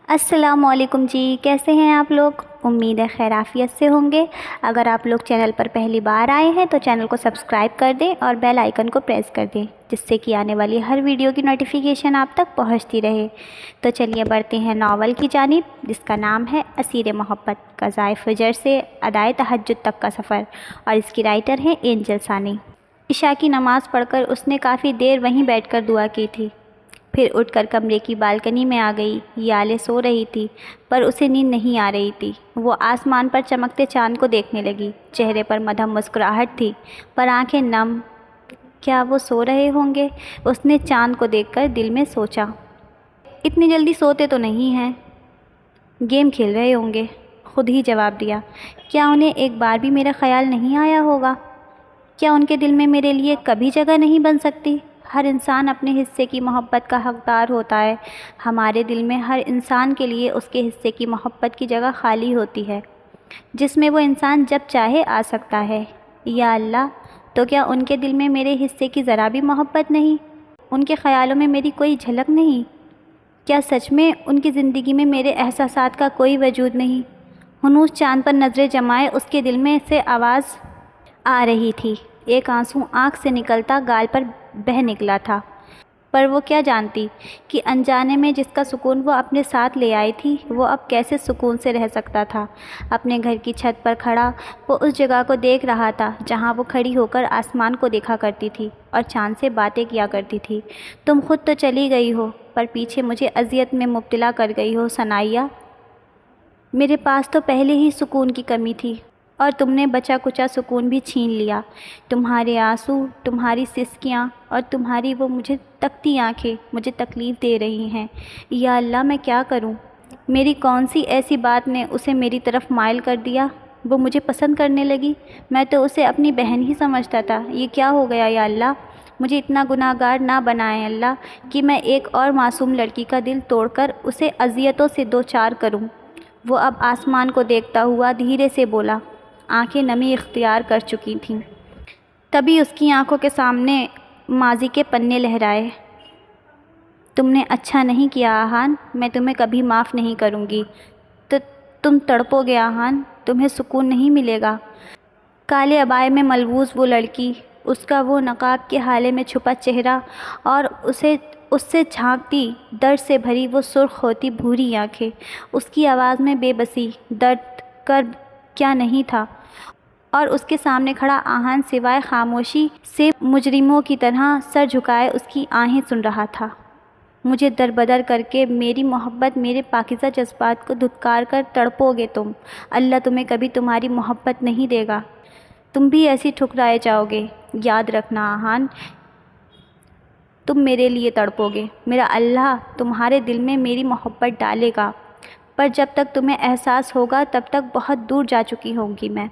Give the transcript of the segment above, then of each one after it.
السلام علیکم جی، کیسے ہیں آپ لوگ؟ امید ہے خیر عافیت سے ہوں گے۔ اگر آپ لوگ چینل پر پہلی بار آئے ہیں تو چینل کو سبسکرائب کر دیں اور بیل آئیکن کو پریس کر دیں، جس سے کہ آنے والی ہر ویڈیو کی نوٹیفیکیشن آپ تک پہنچتی رہے۔ تو چلیے بڑھتے ہیں ناول کی جانب، جس کا نام ہے اسیر محبت، قضائے فجر سے ادائے تہجد تک کا سفر، اور اس کی رائٹر ہیں اینجل ثانی۔ عشاء کی نماز پڑھ کر اس نے کافی دیر وہیں بیٹھ کر دعا کی تھی، پھر اٹھ کر کمرے کی بالکنی میں آ گئی۔ یالے سو رہی تھی پر اسے نیند نہیں آ رہی تھی۔ وہ آسمان پر چمکتے چاند کو دیکھنے لگی۔ چہرے پر مدھم مسکراہٹ تھی پر آنکھیں نم۔ کیا وہ سو رہے ہوں گے؟ اس نے چاند کو دیکھ کر دل میں سوچا۔ اتنی جلدی سوتے تو نہیں ہیں، گیم کھیل رہے ہوں گے۔ خود ہی جواب دیا، کیا انہیں ایک بار بھی میرا خیال نہیں آیا ہوگا؟ کیا ان کے دل میں میرے لیے کبھی جگہ نہیں بن سکتی؟ ہر انسان اپنے حصے کی محبت کا حقدار ہوتا ہے۔ ہمارے دل میں ہر انسان کے لیے اس کے حصے کی محبت کی جگہ خالی ہوتی ہے، جس میں وہ انسان جب چاہے آ سکتا ہے۔ یا اللہ، تو کیا ان کے دل میں میرے حصے کی ذرا بھی محبت نہیں؟ ان کے خیالوں میں میری کوئی جھلک نہیں؟ کیا سچ میں ان کی زندگی میں میرے احساسات کا کوئی وجود نہیں؟ ہنوز چاند پر نظریں جمائے اس کے دل میں سے آواز آ رہی تھی۔ ایک آنسو آنکھ سے نکلتا گال پر بہہ نکلا تھا، پر وہ کیا جانتی کہ انجانے میں جس کا سکون وہ اپنے ساتھ لے آئی تھی، وہ اب کیسے سکون سے رہ سکتا تھا۔ اپنے گھر کی چھت پر کھڑا وہ اس جگہ کو دیکھ رہا تھا جہاں وہ کھڑی ہو کر آسمان کو دیکھا کرتی تھی اور چاند سے باتیں کیا کرتی تھی۔ تم خود تو چلی گئی ہو، پر پیچھے مجھے اذیت میں مبتلا کر گئی ہو ثنائیہ۔ میرے پاس تو پہلے ہی سکون کی کمی تھی اور تم نے بچا کچا سکون بھی چھین لیا۔ تمہارے آنسو، تمہاری سسکیاں اور تمہاری وہ مجھے تکتی آنکھیں مجھے تکلیف دے رہی ہیں۔ یا اللہ، میں کیا کروں؟ میری کون سی ایسی بات نے اسے میری طرف مائل کر دیا؟ وہ مجھے پسند کرنے لگی؟ میں تو اسے اپنی بہن ہی سمجھتا تھا۔ یہ کیا ہو گیا یا اللہ؟ مجھے اتنا گناہ گار نہ بنائے اللہ کہ میں ایک اور معصوم لڑکی کا دل توڑ کر اسے اذیتوں سے دوچار کروں۔ وہ اب آسمان کو دیکھتا ہوا دھیرے سے بولا، آنکھیں نمی اختیار کر چکی تھیں۔ تبھی اس کی آنکھوں کے سامنے ماضی کے پنے لہرائے۔ تم نے اچھا نہیں کیا آہان، میں تمہیں کبھی معاف نہیں کروں گی۔ تو تم تڑپو گے آہان، تمہیں سکون نہیں ملے گا۔ کالے عبائے میں ملبوس وہ لڑکی، اس کا وہ نقاب کے حالے میں چھپا چہرہ اور اس سے جھانکتی درد سے بھری وہ سرخ ہوتی بھوری آنکھیں، اس کی آواز میں بے بسی، درد، کرب کیا نہیں تھا، اور اس کے سامنے کھڑا آہان سوائے خاموشی سے مجرموں کی طرح سر جھکائے اس کی آہیں سن رہا تھا۔ مجھے دربدر کر کے میری محبت، میرے پاکیزہ جذبات کو دھتکار کر تڑپو گے تم۔ اللہ تمہیں کبھی تمہاری محبت نہیں دے گا، تم بھی ایسی ٹھکرائے جاؤ گے۔ یاد رکھنا آہان، تم میرے لیے تڑپو گے، میرا اللہ تمہارے دل میں میری محبت ڈالے گا، پر جب تک تمہیں احساس ہوگا تب تک بہت دور جا چکی ہوں گی میں۔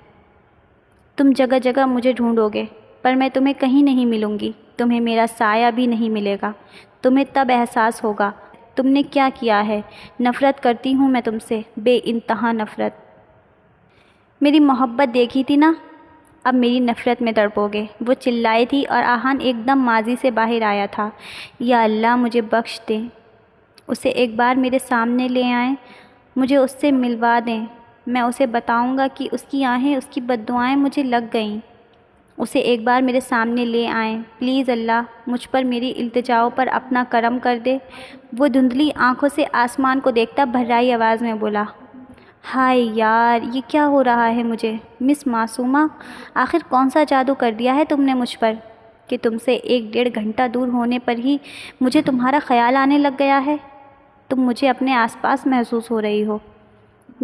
تم جگہ جگہ مجھے ڈھونڈو گے پر میں تمہیں کہیں نہیں ملوں گی، تمہیں میرا سایہ بھی نہیں ملے گا۔ تمہیں تب احساس ہوگا تم نے کیا کیا ہے۔ نفرت کرتی ہوں میں تم سے، بے انتہا نفرت۔ میری محبت دیکھی تھی نا، اب میری نفرت میں تڑپو گے، وہ چلائی تھی اور آہان ایک دم ماضی سے باہر آیا تھا۔ یا اللہ مجھے بخش دیں، اسے ایک بار میرے سامنے لے آئیں، مجھے اس سے ملوا دیں، میں اسے بتاؤں گا کہ اس کی آہیں، اس کی بددعائیں مجھے لگ گئیں۔ اسے ایک بار میرے سامنے لے آئیں پلیز اللہ، مجھ پر میری التجاؤں پر اپنا کرم کر دے۔ وہ دھندلی آنکھوں سے آسمان کو دیکھتا بھرائی آواز میں بولا، ہائے یار، یہ کیا ہو رہا ہے مجھے؟ مس معصومہ، آخر کون سا جادو کر دیا ہے تم نے مجھ پر کہ تم سے 1-1.5 گھنٹہ دور ہونے پر ہی مجھے تمہارا خیال آنے لگ گیا ہے؟ تم مجھے اپنے آس پاس محسوس ہو رہی ہو۔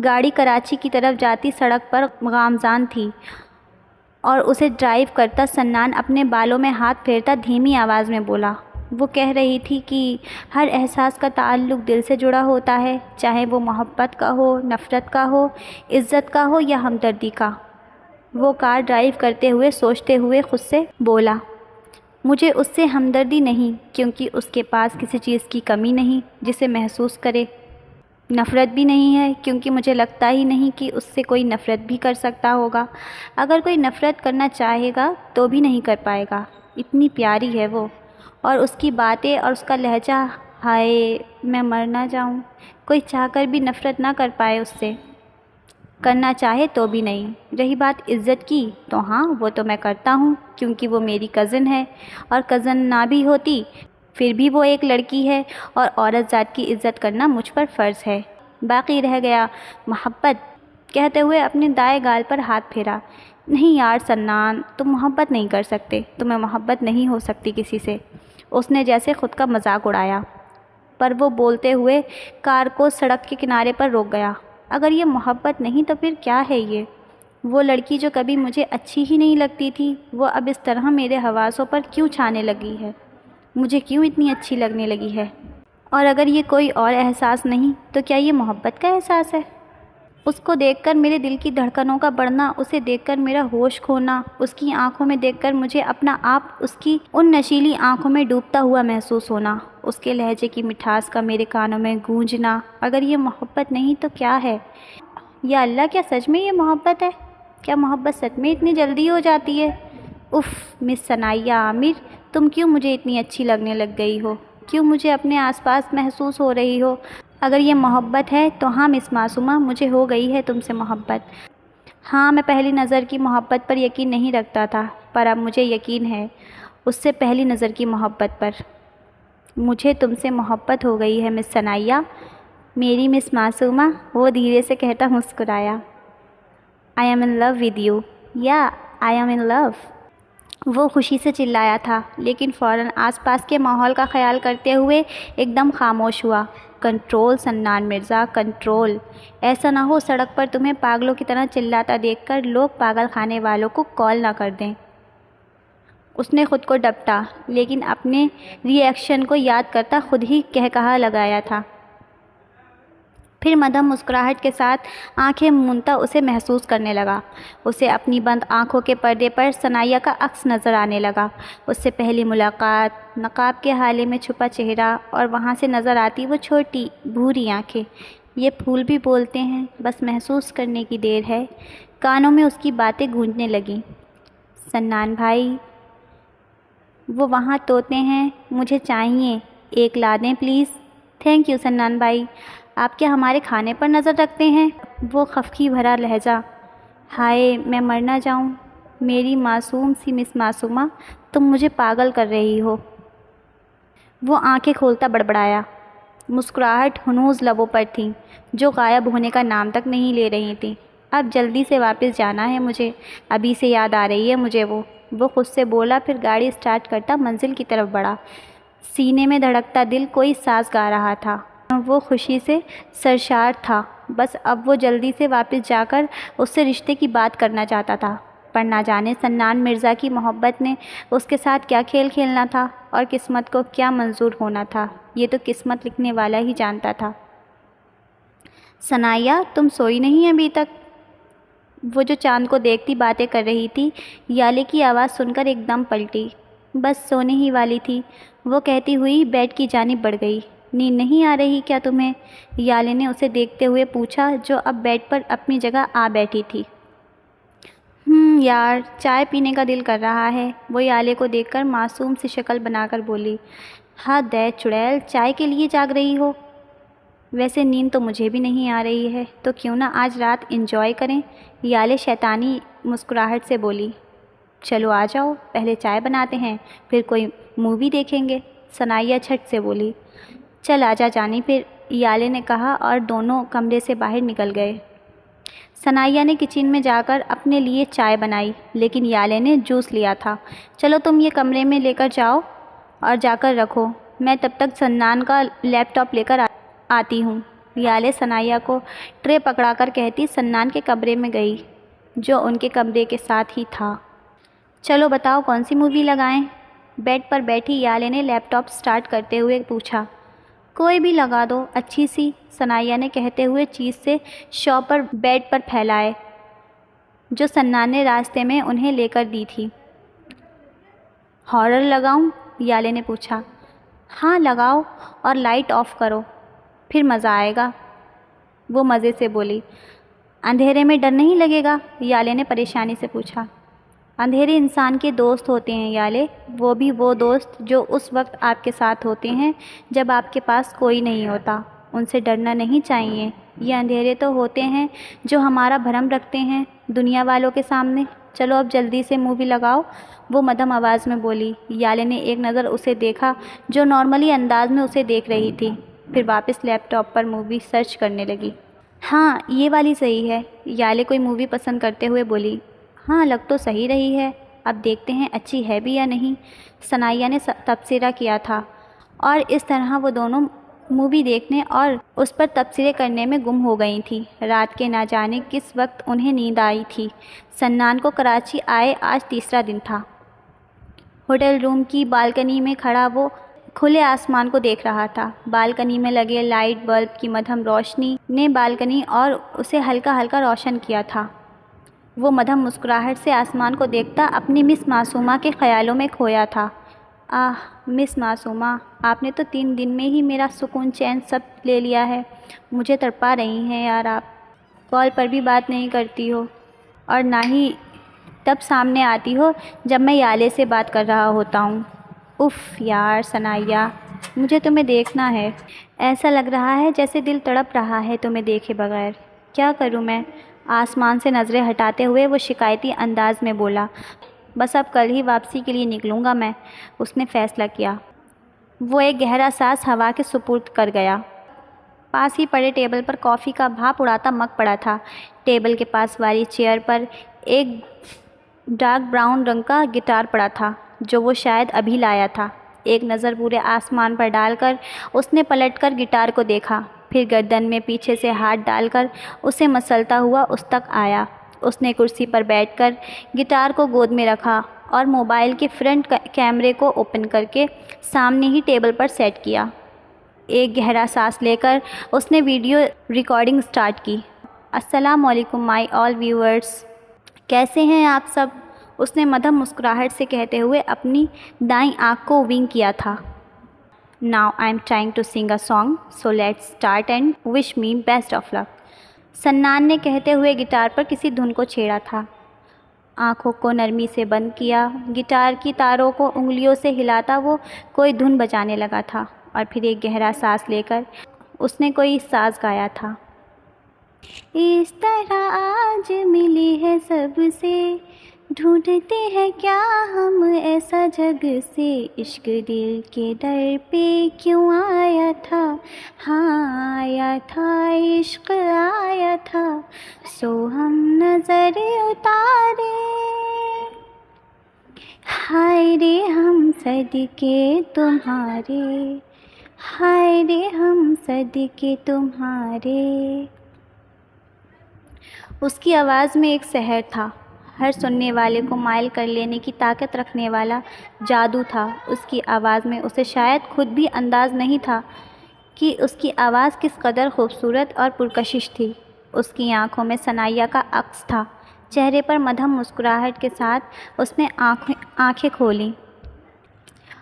گاڑی کراچی کی طرف جاتی سڑک پر گامزن تھی اور اسے ڈرائیو کرتا سنان اپنے بالوں میں ہاتھ پھیرتا دھیمی آواز میں بولا۔ وہ کہہ رہی تھی کہ ہر احساس کا تعلق دل سے جڑا ہوتا ہے، چاہے وہ محبت کا ہو، نفرت کا ہو، عزت کا ہو یا ہمدردی کا۔ وہ کار ڈرائیو کرتے ہوئے سوچتے ہوئے خود سے بولا، مجھے اس سے ہمدردی نہیں کیونکہ اس کے پاس کسی چیز کی کمی نہیں جسے محسوس کرے۔ نفرت بھی نہیں ہے کیونکہ مجھے لگتا ہی نہیں کہ اس سے کوئی نفرت بھی کر سکتا ہوگا۔ اگر کوئی نفرت کرنا چاہے گا تو بھی نہیں کر پائے گا، اتنی پیاری ہے وہ، اور اس کی باتیں اور اس کا لہجہ ہائے میں مر نہ جاؤں، کوئی چاہ کر بھی نفرت نہ کر پائے اس سے، کرنا چاہے تو بھی نہیں۔ رہی بات عزت کی تو ہاں وہ تو میں کرتا ہوں، کیونکہ وہ میری کزن ہے، اور کزن نہ بھی ہوتی پھر بھی وہ ایک لڑکی ہے، اور عورت ذات کی عزت کرنا مجھ پر فرض ہے۔ باقی رہ گیا محبت، کہتے ہوئے اپنے دائیں گال پر ہاتھ پھیرا۔ نہیں یار سنان، تم محبت نہیں کر سکتے، تمہیں محبت نہیں ہو سکتی کسی سے۔ اس نے جیسے خود کا مذاق اڑایا، پر وہ بولتے ہوئے کار کو سڑک کے کنارے پر روک گیا۔ اگر یہ محبت نہیں تو پھر کیا ہے یہ؟ وہ لڑکی جو کبھی مجھے اچھی ہی نہیں لگتی تھی، وہ اب اس طرح میرے حواسوں پر کیوں چھانے لگی ہے؟ مجھے کیوں اتنی اچھی لگنے لگی ہے؟ اور اگر یہ کوئی اور احساس نہیں تو کیا یہ محبت کا احساس ہے؟ اس کو دیکھ کر میرے دل کی دھڑکنوں کا بڑھنا، اسے دیکھ کر میرا ہوش کھونا، اس کی آنکھوں میں دیکھ کر مجھے اپنا آپ اس کی ان نشیلی آنکھوں میں ڈوبتا ہوا محسوس ہونا، اس کے لہجے کی مٹھاس کا میرے کانوں میں گونجنا۔ اگر یہ محبت نہیں تو کیا ہے؟ یا اللہ، کیا سچ میں یہ محبت ہے؟ کیا محبت سچ میں اتنی جلدی ہو جاتی ہے؟ اف مس ثنائیہ عامر، تم کیوں مجھے اتنی اچھی لگنے لگ گئی ہو؟ کیوں مجھے اپنے آس پاس محسوس ہو رہی ہو؟ اگر یہ محبت ہے تو ہاں مس معصومہ، مجھے ہو گئی ہے تم سے محبت۔ ہاں میں پہلی نظر کی محبت پر یقین نہیں رکھتا تھا، پر اب مجھے یقین ہے اس سے پہلی نظر کی محبت پر۔ مجھے تم سے محبت ہو گئی ہے مس ثنائیہ، میری مس معصومہ، وہ دھیرے سے کہتا مسکرایا۔ I am in love with you. Yeah, I am in love. وہ خوشی سے چلایا تھا، لیکن فوراً آس پاس کے ماحول کا خیال کرتے ہوئے ایک دم خاموش ہوا۔ کنٹرول سنان مرزا، کنٹرول، ایسا نہ ہو سڑک پر تمہیں پاگلوں کی طرح چلاتا دیکھ کر لوگ پاگل خانے والوں کو کال نہ کر دیں۔ اس نے خود کو ڈپٹا، لیکن اپنے ری ایکشن کو یاد کرتا خود ہی کہا لگایا تھا۔ پھر مدھم مسکراہٹ کے ساتھ آنکھیں مونتا اسے محسوس کرنے لگا۔ اسے اپنی بند آنکھوں کے پردے پر ثنائیہ کا عکس نظر آنے لگا۔ اس سے پہلی ملاقات، نقاب کے حالے میں چھپا چہرہ، اور وہاں سے نظر آتی وہ چھوٹی بھوری آنکھیں۔ یہ پھول بھی بولتے ہیں، بس محسوس کرنے کی دیر ہے۔ کانوں میں اس کی باتیں گونجنے لگیں۔ سنان بھائی، وہ وہاں طوطے ہیں، مجھے چاہیے، ایک لا دیں پلیز۔ تھینک یو سنان بھائی، آپ کیا ہمارے کھانے پر نظر رکھتے ہیں؟ وہ خفگی بھرا لہجہ۔ ہائے میں مر نہ جاؤں، میری معصوم سی مس معصومہ، تم مجھے پاگل کر رہی ہو۔ وہ آنکھیں کھولتا بڑبڑایا۔ مسکراہٹ ہنوز لبوں پر تھی، جو غائب ہونے کا نام تک نہیں لے رہی تھی۔ اب جلدی سے واپس جانا ہے مجھے، ابھی سے یاد آ رہی ہے مجھے وہ خود سے بولا، پھر گاڑی اسٹارٹ کرتا منزل کی طرف بڑھا۔ سینے میں دھڑکتا دل کوئی ساز گا رہا تھا۔ وہ خوشی سے سرشار تھا، بس اب وہ جلدی سے واپس جا کر اس سے رشتے کی بات کرنا چاہتا تھا، پر نہ جانے سنان مرزا کی محبت نے اس کے ساتھ کیا کھیل کھیلنا تھا، اور قسمت کو کیا منظور ہونا تھا، یہ تو قسمت لکھنے والا ہی جانتا تھا۔ ثنائیہ، تم سوئی نہیں ابھی تک؟ وہ جو چاند کو دیکھتی باتیں کر رہی تھی، یالے کی آواز سن کر ایک دم پلٹی۔ بس سونے ہی والی تھی، وہ کہتی ہوئی بیڈ کی جانب بڑھ گئی۔ نیند نہیں آ رہی کیا تمہیں؟ یالے نے اسے دیکھتے ہوئے پوچھا، جو اب بیڈ پر اپنی جگہ آ بیٹھی تھی۔ یار، چائے پینے کا دل کر رہا ہے، وہ یالے کو دیکھ کر معصوم سی شکل بنا کر بولی۔ حد ہے چڑیل، چائے کے لیے جاگ رہی ہو؟ ویسے نیند تو مجھے بھی نہیں آ رہی ہے، تو کیوں نہ آج رات انجوائے کریں؟ یالے شیطانی مسکراہٹ سے بولی۔ چلو آ جاؤ، پہلے چائے بناتے ہیں، پھر کوئی مووی دیکھیں گے، ثنائیہ جھٹ سے بولی۔ چل آجا جانی پھر، یالے نے کہا، اور دونوں کمرے سے باہر نکل گئے۔ ثنائیہ نے کچن میں جا کر اپنے لیے چائے بنائی، لیکن یالے نے جوس لیا تھا۔ چلو تم یہ کمرے میں لے کر جاؤ اور جا کر رکھو، میں تب تک سنان کا لیپ ٹاپ لے کر آتی ہوں۔ یالے ثنائیہ کو ٹرے پکڑا کر کہتی سنان کے کمرے میں گئی، جو ان کے کمرے کے ساتھ ہی تھا۔ چلو بتاؤ کون سی مووی لگائیں؟ بیڈ پر بیٹھی یالے نے لیپ ٹاپ سٹارٹ کرتے ہوئے پوچھا۔ کوئی بھی لگا دو، اچھی سی، ثنائیہ نے کہتے ہوئے چیز سے شاپر بیڈ پر پھیلائے، جو سنان نے راستے میں انہیں لے کر دی تھی۔ ہارر لگاؤں؟ یالے نے پوچھا۔ ہاں لگاؤ، اور لائٹ آف کرو، پھر مزہ آئے گا، وہ مزے سے بولی۔ اندھیرے میں ڈر نہیں لگے گا؟ یالے نے پریشانی سے پوچھا۔ اندھیرے انسان کے دوست ہوتے ہیں یالے، وہ بھی وہ دوست جو اس وقت آپ کے ساتھ ہوتے ہیں جب آپ کے پاس کوئی نہیں ہوتا۔ ان سے ڈرنا نہیں چاہیے۔ یہ اندھیرے تو ہوتے ہیں جو ہمارا بھرم رکھتے ہیں دنیا والوں کے سامنے۔ چلو اب جلدی سے مووی لگاؤ، وہ مدھم آواز میں بولی۔ یالے نے ایک نظر اسے دیکھا جو نارملی انداز میں اسے دیکھ رہی تھی، پھر واپس لیپ ٹاپ پر مووی سرچ کرنے لگی۔ ہاں یہ والی صحیح ہے، یالے کوئی مووی پسند کرتے ہوئے بولی۔ ہاں لگ تو صحیح رہی ہے، اب دیکھتے ہیں اچھی ہے بھی یا نہیں، ثنائیہ نے تبصرہ کیا تھا، اور اس طرح وہ دونوں مووی دیکھنے اور اس پر تبصرے کرنے میں گم ہو گئی تھیں۔ رات کے نہ جانے کس وقت انہیں نیند آئی تھی۔ سنان کو کراچی آئے آج تیسرا دن تھا۔ ہوٹل روم کی بالکنی میں کھڑا وہ کھلے آسمان کو دیکھ رہا تھا۔ بالکنی میں لگے لائٹ بلب کی مدھم روشنی نے بالکنی اور اسے ہلکا ہلکا روشن کیا تھا۔ وہ مدھم مسکراہٹ سے آسمان کو دیکھتا اپنی مس معصومہ کے خیالوں میں کھویا تھا۔ آہ مس معصومہ، آپ نے تو 3 دن میں ہی میرا سکون چین سب لے لیا ہے۔ مجھے تڑپا رہی ہیں یار آپ، کال پر بھی بات نہیں کرتی ہو، اور نہ ہی تب سامنے آتی ہو جب میں یالے سے بات کر رہا ہوتا ہوں۔ اف یار ثنائیہ، مجھے تمہیں دیکھنا ہے، ایسا لگ رہا ہے جیسے دل تڑپ رہا ہے تمہیں دیکھے بغیر۔ کیا کروں میں؟ آسمان سے نظریں ہٹاتے ہوئے وہ شکایتی انداز میں بولا۔ بس اب کل ہی واپسی کے لیے نکلوں گا میں، اس نے فیصلہ کیا۔ وہ ایک گہرا سانس ہوا کے سپرد کر گیا۔ پاس ہی پڑے ٹیبل پر کافی کا بھاپ اڑاتا مگ پڑا تھا۔ ٹیبل کے پاس والی چیئر پر ایک ڈارک براؤن رنگ کا گٹار پڑا تھا جو وہ شاید ابھی لایا تھا۔ ایک نظر پورے آسمان پر ڈال کر اس نے پلٹ کر گٹار کو دیکھا، پھر گردن میں پیچھے سے ہاتھ ڈال کر اسے مسلتا ہوا اس تک آیا۔ اس نے کرسی پر بیٹھ کر گٹار کو گود میں رکھا اور موبائل کے فرنٹ کیمرے کو اوپن کر کے سامنے ہی ٹیبل پر سیٹ کیا۔ ایک گہرا سانس لے کر اس نے ویڈیو ریکارڈنگ سٹارٹ کی۔ السلام علیکم مائی آل ویورز، کیسے ہیں آپ سب؟ اس نے مدھم مسکراہٹ سے کہتے ہوئے اپنی دائیں آنکھ کو ونک کیا تھا۔ Now I'm trying to sing a song, so let's start and wish me best of luck. سنان نے کہتے ہوئے گٹار پر کسی دھن کو چھیڑا تھا۔ آنکھوں کو نرمی سے بند کیا، گٹار کی تاروں کو انگلیوں سے ہلاتا وہ کوئی دھن بجانے لگا تھا، اور پھر ایک گہرا سانس لے کر اس نے کوئی ساز گایا تھا۔ اس طرح آج ملی ہے سب سے، ڈھونڈتے ہیں کیا ہم ایسا جگ سے، عشق دل کے در پہ کیوں آیا تھا، ہاں آیا تھا عشق آیا تھا، سو ہم نظر اتارے، ہائے رے ہم صدقے تمہارے، ہائے رے ہم صدقے تمہارے۔ اس کی آواز میں ایک سحر تھا، ہر سننے والے کو مائل کر لینے کی طاقت رکھنے والا جادو تھا اس کی آواز میں۔ اسے شاید خود بھی انداز نہیں تھا کہ اس کی آواز کس قدر خوبصورت اور پرکشش تھی۔ اس کی آنکھوں میں ثنائیہ کا عکس تھا۔ چہرے پر مدھم مسکراہٹ کے ساتھ اس نے آنکھیں کھولیں،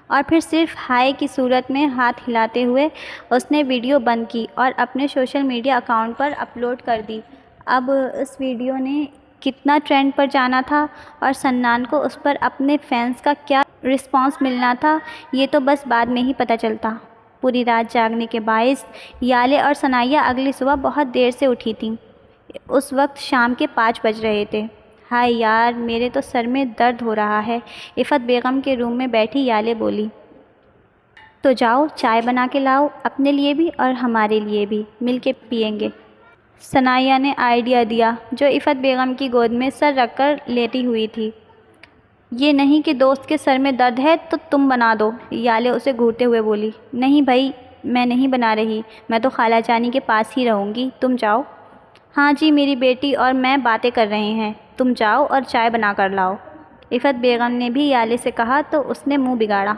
اور پھر صرف ہائے کی صورت میں ہاتھ ہلاتے ہوئے اس نے ویڈیو بند کی اور اپنے سوشل میڈیا اکاؤنٹ پر اپلوڈ کر دی۔ اب اس ویڈیو نے کتنا ٹرینڈ پر جانا تھا اور سنان کو اس پر اپنے فینس کا کیا رسپانس ملنا تھا، یہ تو بس بعد میں ہی پتہ چلتا۔ پوری رات جاگنے کے باعث یالے اور ثنائیہ اگلی صبح بہت دیر سے اٹھی تھیں۔ اس وقت شام کے 5 بج رہے تھے۔ ہائے یار، میرے تو سر میں درد ہو رہا ہے، عفت بیگم کے روم میں بیٹھی یالے بولی۔ تو جاؤ چائے بنا کے لاؤ، اپنے لیے بھی اور ہمارے لیے بھی، مل کے پئیں گے، ثنائیہ نے آئیڈیا دیا جو عفت بیگم کی گود میں سر رکھ کر لیٹی ہوئی تھی۔ یہ نہیں کہ دوست کے سر میں درد ہے تو تم بنا دو، یالے اسے گھورتے ہوئے بولی۔ نہیں بھائی، میں نہیں بنا رہی، میں تو خالہ جانی کے پاس ہی رہوں گی، تم جاؤ۔ ہاں جی، میری بیٹی اور میں باتیں کر رہے ہیں، تم جاؤ اور چائے بنا کر لاؤ، عفت بیگم نے بھی یالے سے کہا تو اس نے منہ بگاڑا۔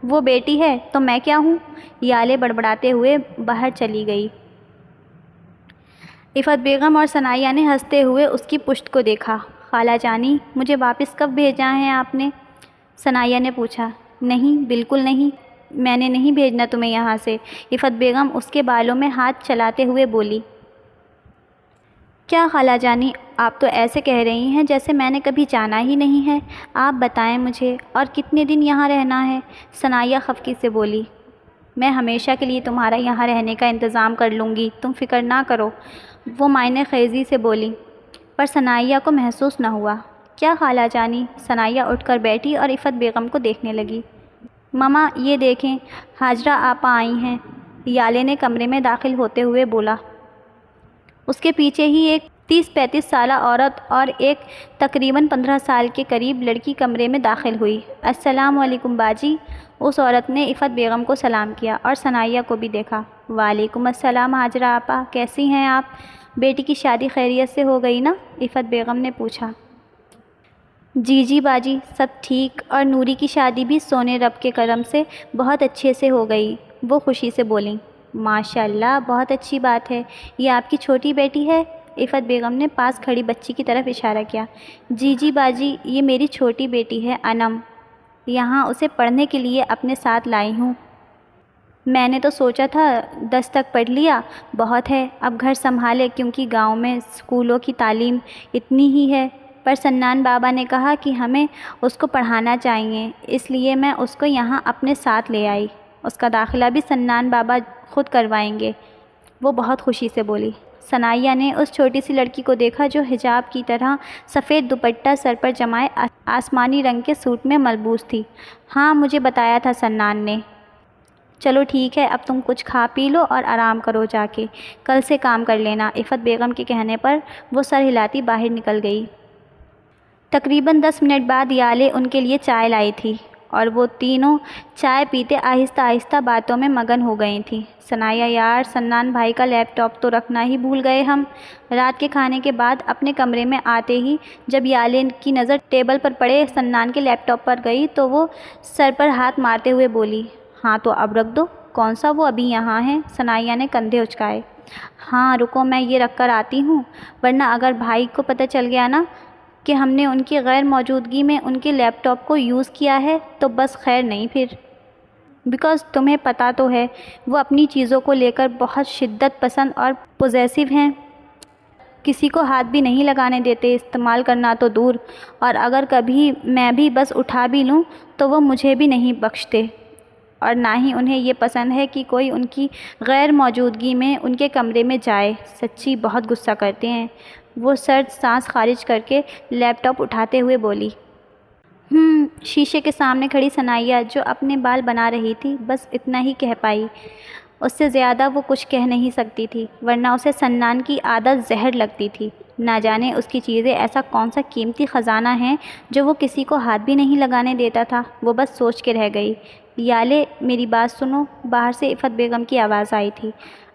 وہ بیٹی ہے تو میں کیا ہوں؟ یالے بڑبڑاتے ہوئے باہر چلی گئی۔ عفت بیگم اور ثنائیہ نے ہنستے ہوئے اس کی پشت کو دیکھا۔ خالہ جانی، مجھے واپس کب بھیجا ہے آپ نے؟ ثنائیہ نے پوچھا۔ نہیں، بالکل نہیں، میں نے نہیں بھیجنا تمہیں یہاں سے، عفت بیگم اس کے بالوں میں ہاتھ چلاتے ہوئے بولی۔ کیا خالہ جانی، آپ تو ایسے کہہ رہی ہیں جیسے میں نے کبھی جانا ہی نہیں ہے۔ آپ بتائیں مجھے، اور کتنے دن یہاں رہنا ہے؟ ثنائیہ خفگی سے بولی۔ میں ہمیشہ کے لیے تمہارا یہاں رہنے کا انتظام کر لوں گی، تم فکر نہ کرو، وہ معنی خیزی سے بولی۔ پر ثنائیہ کو محسوس نہ ہوا۔ کیا خالہ جانی؟ ثنائیہ اٹھ کر بیٹھی اور عفت بیگم کو دیکھنے لگی۔ ماما یہ دیکھیں، ہاجرہ آپا آئی ہیں، یالے نے کمرے میں داخل ہوتے ہوئے بولا۔ اس کے پیچھے ہی ایک 30-35 سالہ عورت اور ایک تقریباً 15 سال کے قریب لڑکی کمرے میں داخل ہوئی۔ السلام علیکم باجی، اس عورت نے عفت بیگم کو سلام کیا اور ثنائیہ کو بھی دیکھا۔ وعلیکم السلام ہاجرہ آپا، کیسی ہیں آپ؟ بیٹی کی شادی خیریت سے ہو گئی نا؟ عفت بیگم نے پوچھا۔ جی باجی، سب ٹھیک، اور نوری کی شادی بھی سونے رب کے کرم سے بہت اچھے سے ہو گئی، وہ خوشی سے بولیں۔ ماشاء اللہ، بہت اچھی بات ہے۔ یہ آپ کی چھوٹی بیٹی ہے؟ عفت بیگم نے پاس کھڑی بچی کی طرف اشارہ کیا۔ جی باجی، یہ میری چھوٹی بیٹی ہے انم، یہاں اسے پڑھنے کے لیے اپنے ساتھ لائی ہوں۔ میں نے تو سوچا تھا 10 تک پڑھ لیا بہت ہے، اب گھر سنبھالے، کیونکہ گاؤں میں اسکولوں کی تعلیم اتنی ہی ہے، پر سنان بابا نے کہا کہ ہمیں اس کو پڑھانا چاہیے، اس لیے میں اس کو یہاں اپنے ساتھ لے آئی۔ اس کا داخلہ بھی سنان بابا خود کروائیں گے، وہ بہت خوشی سے بولی۔ ثنائیہ نے اس چھوٹی سی لڑکی کو دیکھا جو حجاب کی طرح سفید دوپٹہ سر پر جمائے آسمانی رنگ کے سوٹ میں ملبوس تھی۔ ہاں، مجھے بتایا تھا سنان نے۔ چلو ٹھیک ہے، اب تم کچھ کھا پی لو اور آرام کرو جا کے، کل سے کام کر لینا۔ عفت بیگم کے کہنے پر وہ سر ہلاتی باہر نکل گئی۔ تقریباً 10 منٹ بعد یالے ان کے لیے چائے لائی تھی اور وہ تینوں چائے پیتے آہستہ آہستہ باتوں میں مگن ہو گئی تھیں۔ ثنائیہ یار، سنان بھائی کا لیپ ٹاپ تو رکھنا ہی بھول گئے ہم۔ رات کے کھانے کے بعد اپنے کمرے میں آتے ہی جب یالے کی نظر ٹیبل پر پڑے سنان کے لیپ ٹاپ پر گئی تو وہ سر پر ہاتھ مارتے ہوئے بولی۔ ہاں تو اب رکھ دو، کون سا وہ ابھی یہاں ہے؟ ثنائیہ نے کندھے اچکائے۔ ہاں رکو، میں یہ رکھ کر آتی ہوں، ورنہ اگر بھائی کو پتہ چل گیا نا کہ ہم نے ان کی غیر موجودگی میں ان کے لیپ ٹاپ کو یوز کیا ہے تو بس خیر نہیں پھر۔ بیکاز تمہیں پتہ تو ہے وہ اپنی چیزوں کو لے کر بہت شدت پسند اور پوزیسو ہیں، کسی کو ہاتھ بھی نہیں لگانے دیتے، استعمال کرنا تو دور، اور اگر کبھی میں بھی بس اٹھا بھی لوں تو وہ مجھے بھی نہیں بخشتے، اور نہ ہی انہیں یہ پسند ہے کہ کوئی ان کی غیر موجودگی میں ان کے کمرے میں جائے۔ سچی بہت غصہ کرتے ہیں۔ وہ سرد سانس خارج کر کے لیپ ٹاپ اٹھاتے ہوئے بولی۔ شیشے کے سامنے کھڑی ثنائیہ جو اپنے بال بنا رہی تھی بس اتنا ہی کہہ پائی، اس سے زیادہ وہ کچھ کہہ نہیں سکتی تھی، ورنہ اسے سنان کی عادت زہر لگتی تھی۔ نہ جانے اس کی چیزیں ایسا کون سا قیمتی خزانہ ہیں جو وہ کسی کو ہاتھ بھی نہیں لگانے دیتا تھا۔ وہ بس سوچ کے رہ گئی۔ یالے میری بات سنو، باہر سے عفت بیگم کی آواز آئی تھی۔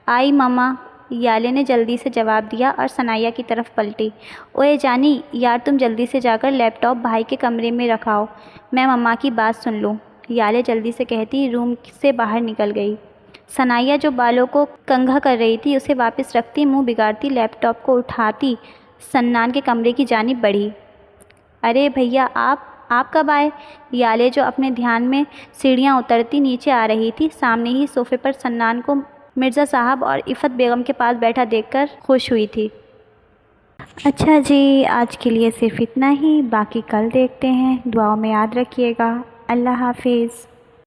آئی ماما، یالے نے جلدی سے جواب دیا اور ثنائیہ کی طرف پلٹی۔ اوئے جانی یار، تم جلدی سے جا کر لیپ ٹاپ بھائی کے کمرے میں رکھاؤ، میں مما کی بات سن لوں، یالے جلدی سے کہتی روم سے باہر نکل گئی۔ ثنائیہ جو بالوں کو کنگھا کر رہی تھی اسے واپس رکھتی منہ بگاڑتی لیپ ٹاپ کو اٹھاتی سنان کے کمرے کی جانب بڑھی۔ ارے بھیا، آپ کب آئے؟ یالے جو اپنے دھیان میں سیڑھیاں اترتی نیچے آ رہی تھی، سامنے ہی صوفے پر سنان کو مرزا صاحب اور عفت بیگم کے پاس بیٹھا دیکھ کر خوش ہوئی تھی۔ اچھا جی، آج کے لیے صرف اتنا ہی، باقی کل دیکھتے ہیں، دعاؤں میں یاد رکھیے گا۔ اللہ حافظ۔